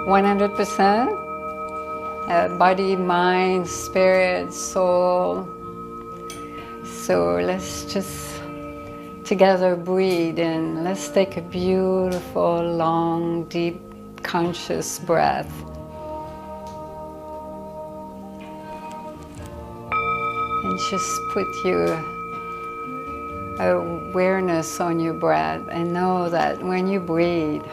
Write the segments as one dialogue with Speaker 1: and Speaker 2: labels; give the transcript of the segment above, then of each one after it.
Speaker 1: 100%. Body, mind, spirit, soul. So let's just together breathe in. Let's take a beautiful, long, deep, conscious breath. And just put your awareness on your breath and know that when you breathe,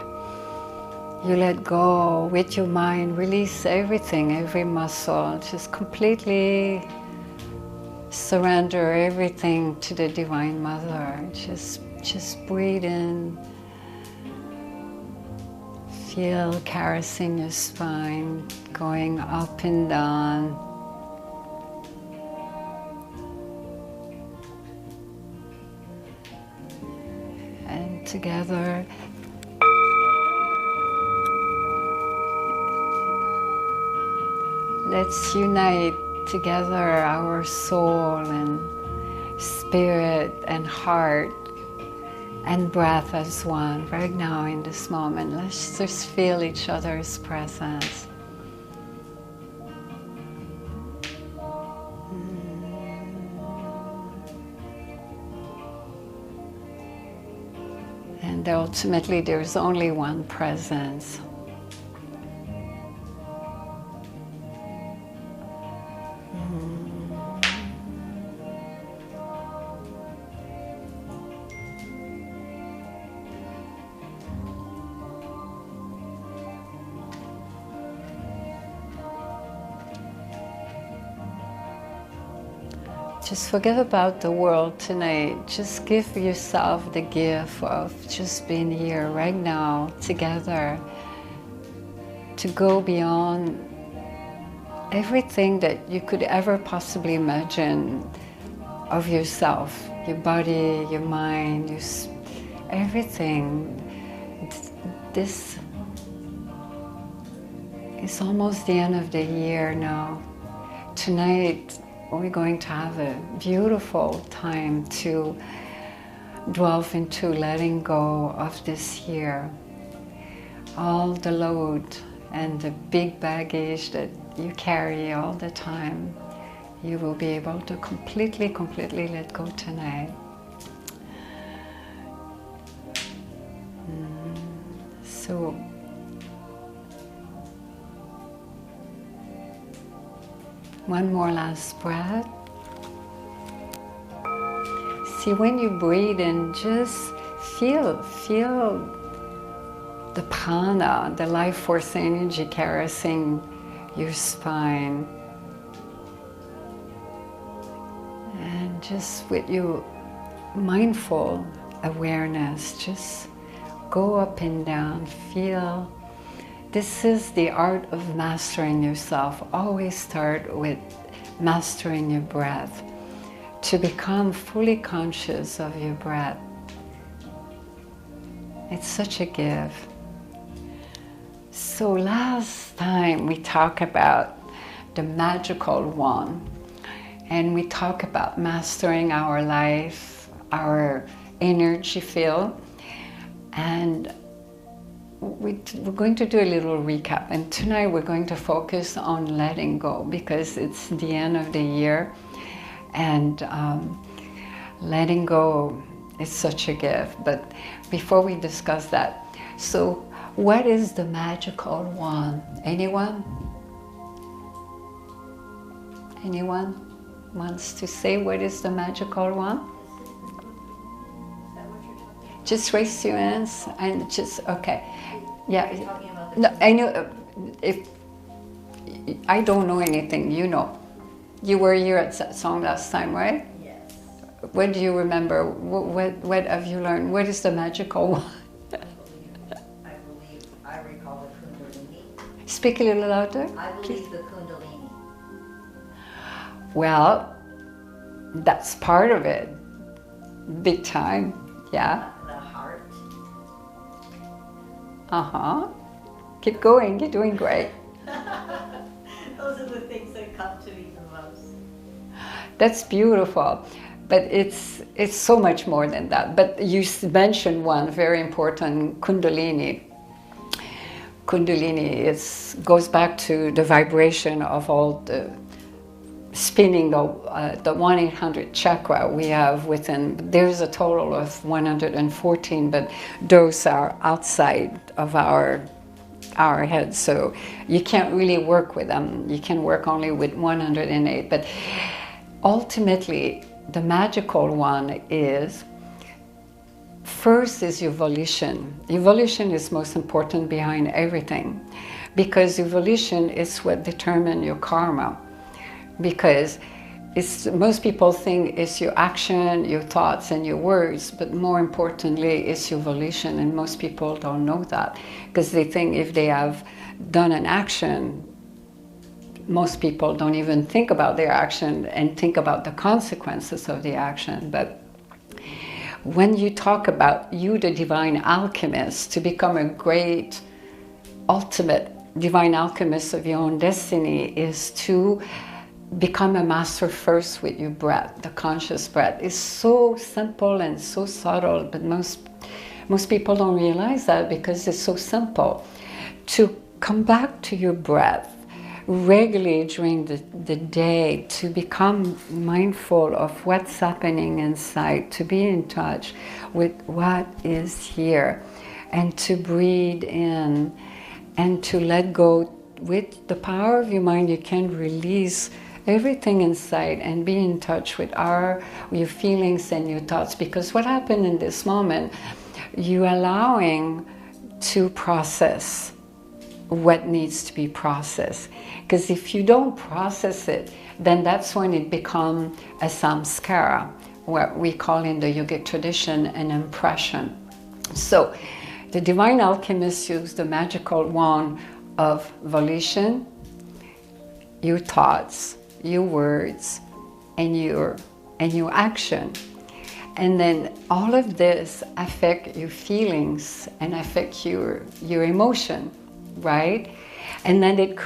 Speaker 1: you let go with your mind, release everything, every muscle, just completely surrender everything to the Divine Mother. Just breathe in. Feel caressing your spine, going up and down. And together, let's unite together our soul and spirit and heart and breath as one right now in this moment. Let's just feel each other's presence. And ultimately there's only one presence. Just forget about the world tonight. Just give yourself the gift of just being here right now together to go beyond everything that you could ever possibly imagine of yourself, your body, your mind, everything. This is almost the end of the year now. Tonight, we're going to have a beautiful time to delve into letting go of this year. All the load and the big baggage that you carry all the time, you will be able to completely let go tonight. So, one more last breath. See, when you breathe in, just feel the prana, the life force energy caressing your spine. And just with your mindful awareness, just go up and down, feel. This is the art of mastering yourself. Always start with mastering your breath, to become fully conscious of your breath. It's such a gift. So last time we talked about the magical wand, and we talked about mastering our life, our energy field, and we're going to do a little recap, and tonight we're going to focus on letting go because it's the end of the year, and letting go is such a gift. But before we discuss that, so what is the magical wand? Anyone? Anyone wants to say what is the magical wand? Just raise your hands and just, okay. Yeah, no, I know, if, I don't know anything, you know. You were here at satsang last time, right?
Speaker 2: Yes.
Speaker 1: What do you remember? What have you learned? What is the magical one?
Speaker 2: I believe, I recall the kundalini.
Speaker 1: Speak a little louder,
Speaker 2: I
Speaker 1: please.
Speaker 2: believe the kundalini.
Speaker 1: Well, that's part of it. Big time, yeah.
Speaker 2: The heart.
Speaker 1: Uh-huh. Keep going, you're doing great.
Speaker 2: Those are the things that come to me the most.
Speaker 1: That's beautiful, but it's so much more than that. But you mentioned one very important, kundalini. kundalini goes back to the vibration of all the spinning the 1-800 chakra we have within. There's a total of 114, but those are outside of our head, so you can't really work with them. You can work only with 108, but ultimately the magical one is, first is your volition. Your volition is most important behind everything, because your volition is what determines your karma. Because most people think it's your action, your thoughts, and your words, but more importantly, it's your volition, and most people don't know that, because they think if they have done an action, most people don't even think about their action and think about the consequences of the action. But when you talk about you, the divine alchemist, to become a great, ultimate divine alchemist of your own destiny, is to become a master first with your breath. The conscious breath is so simple and so subtle, but most people don't realize that, because it's so simple. To come back to your breath regularly during the day, to become mindful of what's happening inside, to be in touch with what is here, and to breathe in and to let go. With the power of your mind, you can release everything inside and be in touch with your feelings and your thoughts. Because what happened in this moment, you're allowing to process what needs to be processed. Because if you don't process it, then that's when it becomes a samskara, what we call in the yogic tradition an impression. So the divine alchemist used the magical wand of volition, your thoughts, your words, and your action. And then all of this affect your feelings and affect your emotion, right? And then it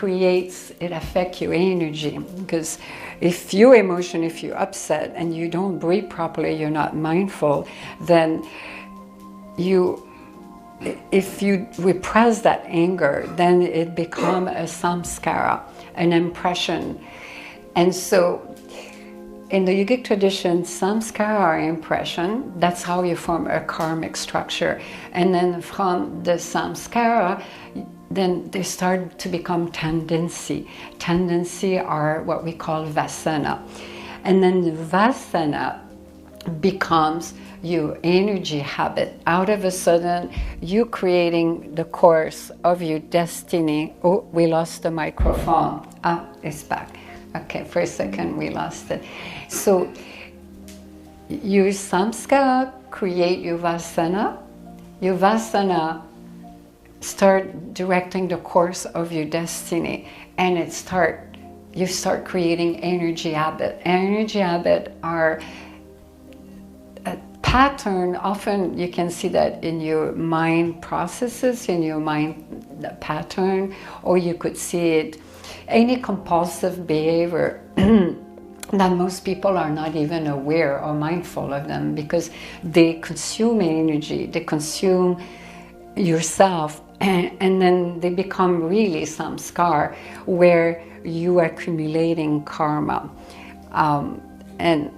Speaker 1: affects your energy. Because if your emotion, if you're upset and you don't breathe properly, you're not mindful, then if you repress that anger, then it becomes a samskara, an impression. And so in the yogic tradition, samskara are impression. That's how you form a karmic structure. And then from the samskara, then they start to become tendency. Tendency are what we call vasana. And then the vasana becomes your energy habit. Out of a sudden, you creating the course of your destiny. Oh, we lost the microphone. It's back. Okay, for a second we lost it. So your samskara create your vasana. Your vasana start directing the course of your destiny, and you start creating energy habit. Energy habit are a pattern. Often you can see that in your mind processes, in your mind pattern, or you could see it any compulsive behavior that most people are not even aware or mindful of them, because they consume energy, they consume yourself, and then they become really samskar, where you are accumulating karma. And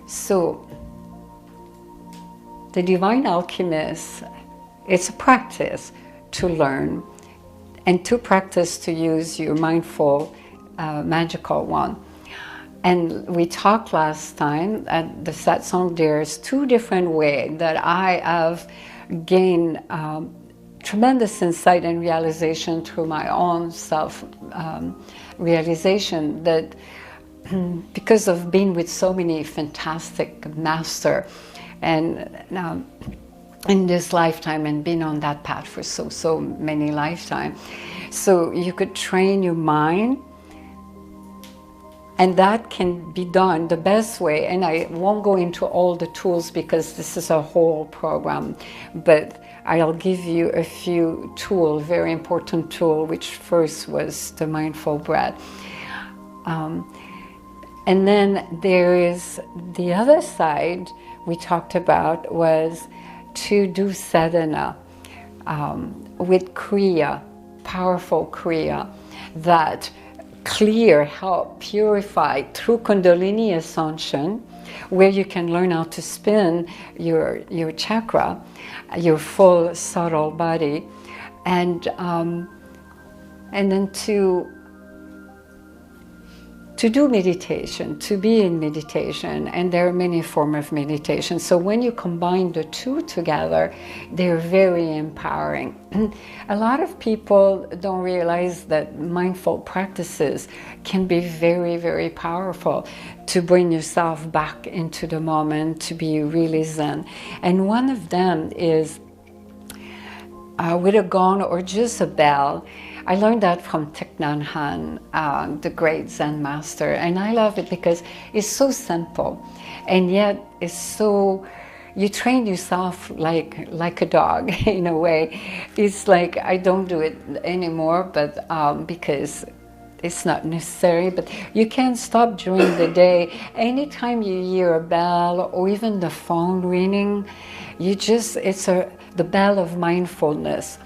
Speaker 1: so the divine alchemist, it's a practice to learn and to practice to use your mindful magical one. And we talked last time at the satsang, there's two different ways that I have gained tremendous insight and realization through my own self realization, that because of being with so many fantastic masters, and in this lifetime, and been on that path for so many lifetimes. So you could train your mind, and that can be done the best way. And I won't go into all the tools because this is a whole program, but I'll give you a few tools, very important tool, which first was the mindful breath. And then there is the other side we talked about, was to do sadhana. with Kriya, powerful Kriya, that clear, help purify through kundalini ascension, where you can learn how to spin your chakra, your full subtle body, and then to do meditation, to be in meditation. And there are many forms of meditation. So when you combine the two together, they're very empowering. A lot of people don't realize that mindful practices can be very, very powerful to bring yourself back into the moment, to be really zen. And one of them is with a gong or just a bell. I learned that from Thich Nhat Hanh, the great Zen master, and I love it because it's so simple, and yet it's so, you train yourself like a dog in a way. It's like, I don't do it anymore, but because it's not necessary, but you can't stop during the day. Anytime you hear a bell or even the phone ringing, it's the bell of mindfulness.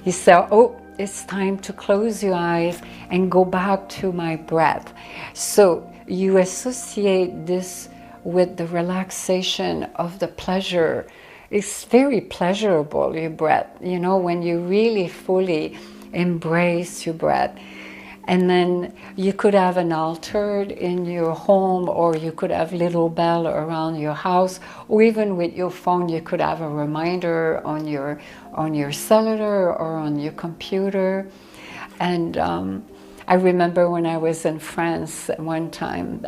Speaker 1: You say, oh, it's time to close your eyes and go back to my breath. So you associate this with the relaxation of the pleasure. It's very pleasurable, your breath, you know, when you really fully embrace your breath. And then you could have an altar in your home, or you could have little bell around your house, or even with your phone you could have a reminder on your cellular or on your computer. And I remember when I was in France one time,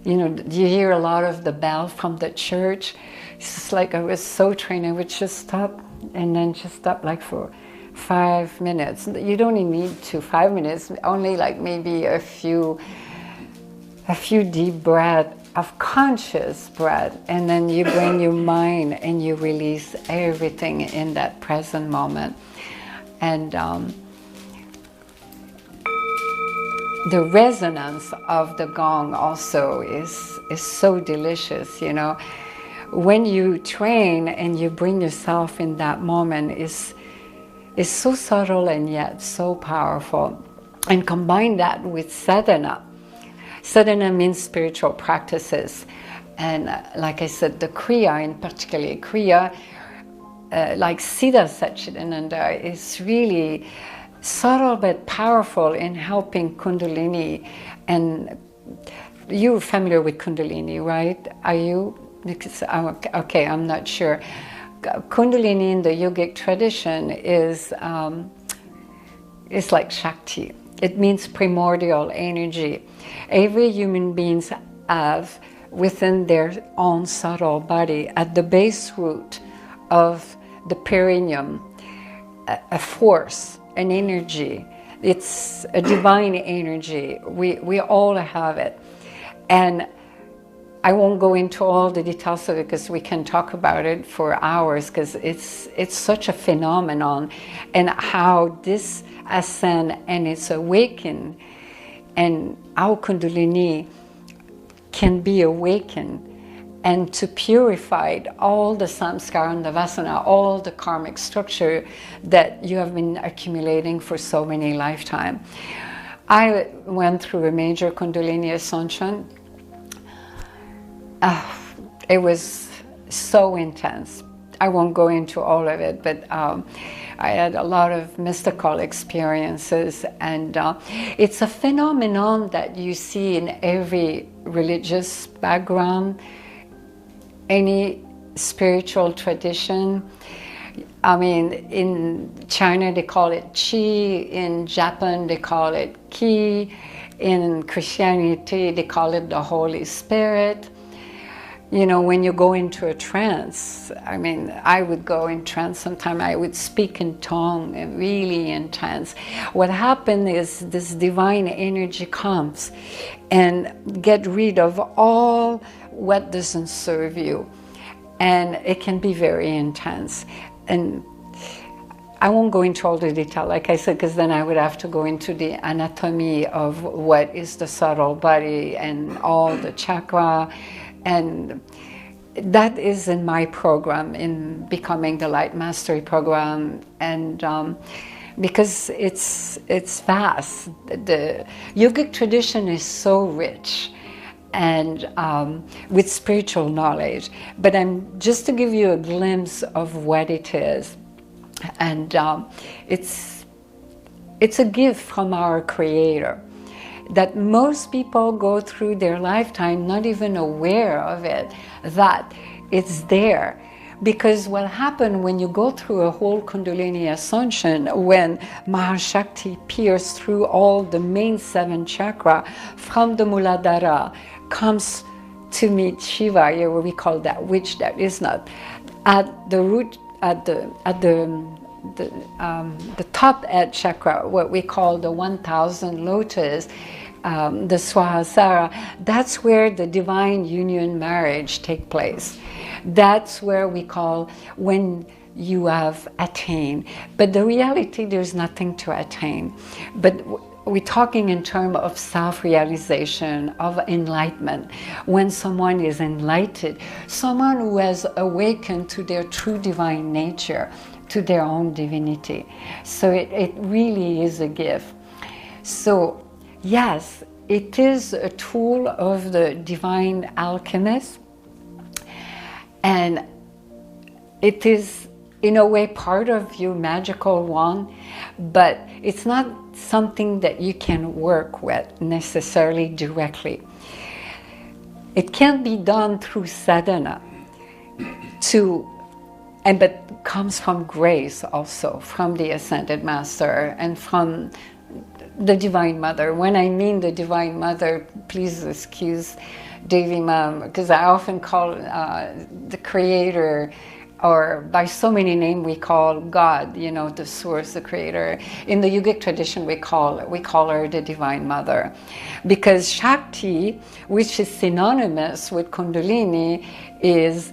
Speaker 1: you know, you hear a lot of the bell from the church. It's just like, I was so trained, I would just stop and then just stop like for 5 minutes. You don't even need 5 minutes, only like maybe a few deep breaths of conscious breath, and then you bring your mind and you release everything in that present moment. And the resonance of the gong also is so delicious, you know. When you train and you bring yourself in that moment, is so subtle and yet so powerful. And combine that with sadhana. Sadhana means spiritual practices. And like I said, the Kriya, in particular Kriya, like Siddha Satchidananda, is really subtle but powerful in helping kundalini. And you're familiar with kundalini, right? Are you? Because, okay, I'm not sure. Kundalini in the yogic tradition is like Shakti. It means primordial energy. Every human beings have within their own subtle body, at the base root of the perineum, a force, an energy. It's a divine energy. We all have it. And I won't go into all the details of it because we can talk about it for hours, because it's such a phenomenon, and how this ascend and it's awakened, and our kundalini can be awakened, and to purify all the samskara and the vasana, all the karmic structure that you have been accumulating for so many lifetimes. I went through a major kundalini ascension. It was so intense. I won't go into all of it, but I had a lot of mystical experiences, and it's a phenomenon that you see in every religious background, any spiritual tradition. I mean, in China they call it qi, in Japan they call it ki, in Christianity they call it the Holy Spirit. You know, when you go into a trance, I mean, I would go in trance sometime, I would speak in tongue, and really intense. What happened is this divine energy comes and get rid of all what doesn't serve you. And it can be very intense. And I won't go into all the detail, like I said, because then I would have to go into the anatomy of what is the subtle body and all the chakra. And that is in my program, in Becoming the Light Mastery program, and because it's vast. The yogic tradition is so rich, and with spiritual knowledge. But I'm just to give you a glimpse of what it is, and it's a gift from our Creator that most people go through their lifetime not even aware of it, that it's there. Because what happened when you go through a whole kundalini ascension, when Mahashakti pierced through all the main 7 chakra from the Muladhara, comes to meet Shiva, here we call that witch that is not, at the root, at the top edge chakra, what we call the 1000 lotus, the Swahasara, that's where the divine union marriage take place. That's where we call when you have attained. But the reality, there's nothing to attain. But we're talking in terms of self-realization, of enlightenment. When someone is enlightened, someone who has awakened to their true divine nature, to their own divinity. So it really is a gift. So yes, it is a tool of the Divine Alchemist, and it is in a way part of your magical wand, but it's not something that you can work with necessarily directly. It can be done through sadhana, but comes from grace also, from the Ascended Master and from the Divine Mother. When I mean the Divine Mother, please excuse Devi Ma, because I often call the Creator, or by so many names we call God, you know, the source, the Creator. In the yogic tradition we call her the Divine Mother, because Shakti, which is synonymous with kundalini, is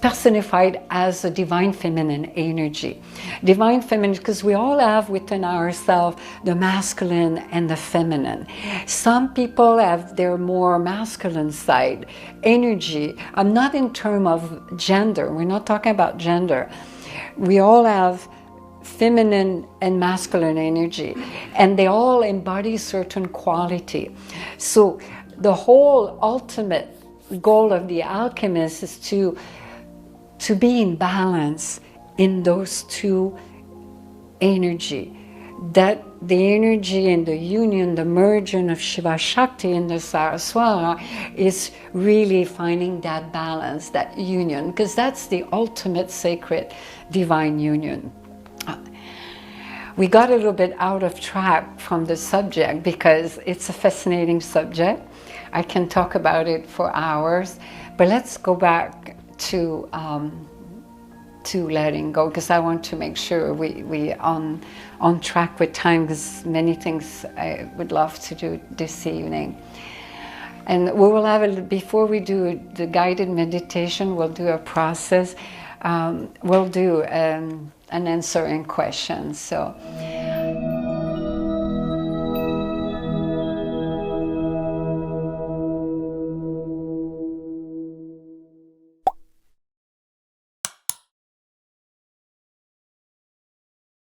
Speaker 1: personified as a divine feminine energy. Divine feminine, because we all have within ourselves the masculine and the feminine. Some people have their more masculine side, energy. I'm not in terms of gender, we're not talking about gender. We all have feminine and masculine energy, and they all embody certain quality. So the whole ultimate goal of the alchemist is to be in balance in those two energy. That the energy and the union, the merging of Shiva Shakti and the Saraswara is really finding that balance, that union, because that's the ultimate sacred divine union. We got a little bit out of track from the subject because it's a fascinating subject. I can talk about it for hours, but let's go back to letting go, because I want to make sure we on track with time, because many things I would love to do this evening. And we will have before we do the guided meditation, we'll do a process. We'll do an answering question. So